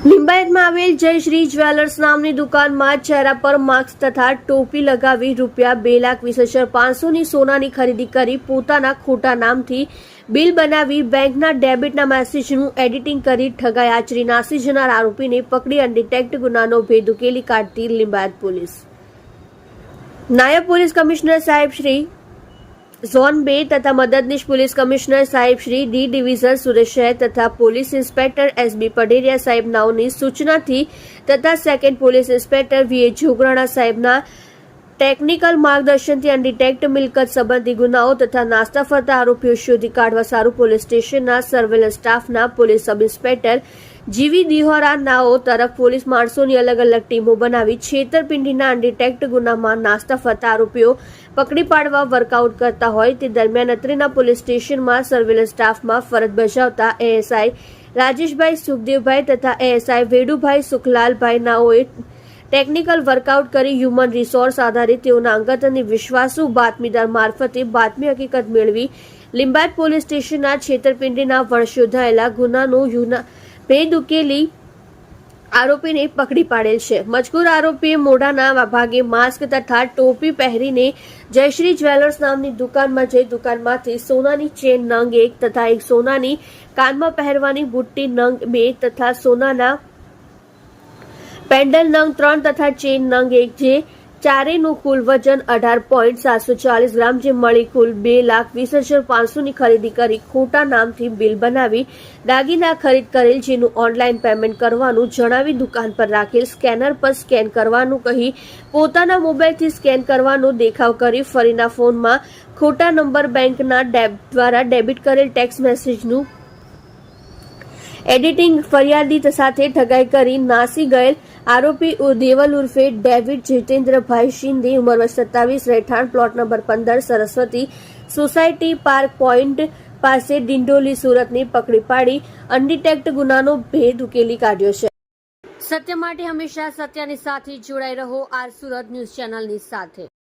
લિંબાયતમાં આવેલ જયશ્રી જ્વેલર્સ નામની દુકાનમાં ચહેરા પર માસ્ક તથા ટોપી લગાવી ₹2,20,500ની સોનાની ખરીદી કરી પોતાના ખોટા નામથી બિલ બનાવી બેંકના ડેબિટના મેસેજનું એડિટિંગ કરી ઠગાઈ આચરી નાસી જનાર આરોપીને પકડી અનડિટેક્ટ ગુનાનો ભેદ ઉકેલી કાઢતી લિંબાયત પોલીસ. નાયબ પોલીસ કમિશનર સાહેબ શ્રી ઝોન 2 તથા મદદનીશ પોલીસ કમિશનર સાહેબ શ્રી ડી ડિવિઝન સુરેશ શહેર તથા પોલીસ ઇન્સ્પેક્ટર એસબી પઢેરિયા સાહેબ નાઓની સૂચનાથી તથા સેકન્ડ પોલીસ ઇન્સ્પેક્ટર વીએ જોગરાણા સાહેબના ટેકનિકલ માર્ગદર્શનથી અનડિટેક્ટ મિલકત સંબંધી ગુનાઓ તથા નાસ્તા ફરતા આરોપીઓ શોધી કાઢવા સારું પોલીસ સ્ટેશનના સર્વેલન્સ સ્ટાફના પોલીસ સબ ઇન્સ્પેક્ટર જીવી દિહોરા નાઓ તરફ પોલીસ માણસોની અલગ અલગ ટીમો બનાવી છેતરપિંડીના અનડિટેક્ટ ગુનામાં નાસ્તા ફરતા આરોપીઓ પકડી પાડવા વર્કઆઉટ કરતા હોય તે દરમિયાન અત્રેના પોલીસ સ્ટેશનમાં સર્વેલન્સ સ્ટાફમાં ફરજ બજાવતા એએસઆઈ રાજેશભાઈ સુખદેવભાઈ તથા એએસઆઈ વેડુભાઈ સુખલાલભાઈ નાઓએ ટેકનિકલ વર્કઆઉટ કરી હ્યુમન રિસોર્સ આધારિત તેઓના અંગત અને વિશ્વાસુ બાતમીદાર મારફતે બાતમી હકીકત મેળવી લિંબાયત પોલીસ સ્ટેશનના છેતરપિંડીના વણશોધાયેલા ગુનાનો ભેદ ઉકેલી આરોપીને પકડી પાડેલ છે. મજકૂર આરોપીએ મોઢાના ભાગે માસ્ક તથા ટોપી પહેરીને જયશ્રી જ્વેલર્સ નામની દુકાનમાં જઈ દુકાનમાંથી સોનાની ચેન નંગ 1 તથા એક સોનાની કાનમાં પહેરવાની બુટ્ટી નંગ 2 તથા સોનાના પેન્ડલ નંગ 3 તથા ચેન નંગ 1 જે ચારેયનું કુલ વજન 18.740 ગ્રામ જે મળી કુલ ₹2,20,500ની ખરીદી કરી ખોટા નામથી બિલ બનાવી દાગીના ખરીદ કરેલ જેનું ઓનલાઈન પેમેન્ટ કરવાનું જણાવી દુકાન પર રાખેલ સ્કેનર પર સ્કેન કરવાનું કહી પોતાના મોબાઈલથી સ્કેન કરવાનો દેખાવ કરી ફરીના ફોનમાં ખોટા નંબર બેંકના દ્વારા ડેબિટ કરેલ ટેક્સ મેસેજનું એડિટિંગ ફરિયાદી સાથે ઠગાઈ કરી નાસી ગયેલ આરોપી દેવલ ઉર્ફે ડેવિડ જીતેન્દ્રભાઈ શિંદે ઉંમર વર્ષ 27 રહેઠાણ plot number 15 Saraswati society park point પાસે ડિંડોલી સુરતને પકડી પાડી અનડિટેક્ટ ગુનાનો ભેદ ઉકેલી કાઢ્યો છે. સત્ય માટે હંમેશા સત્યની સાથે જોડાઈ રહો. આર સુરત ન્યૂઝ ચેનલની સાથે.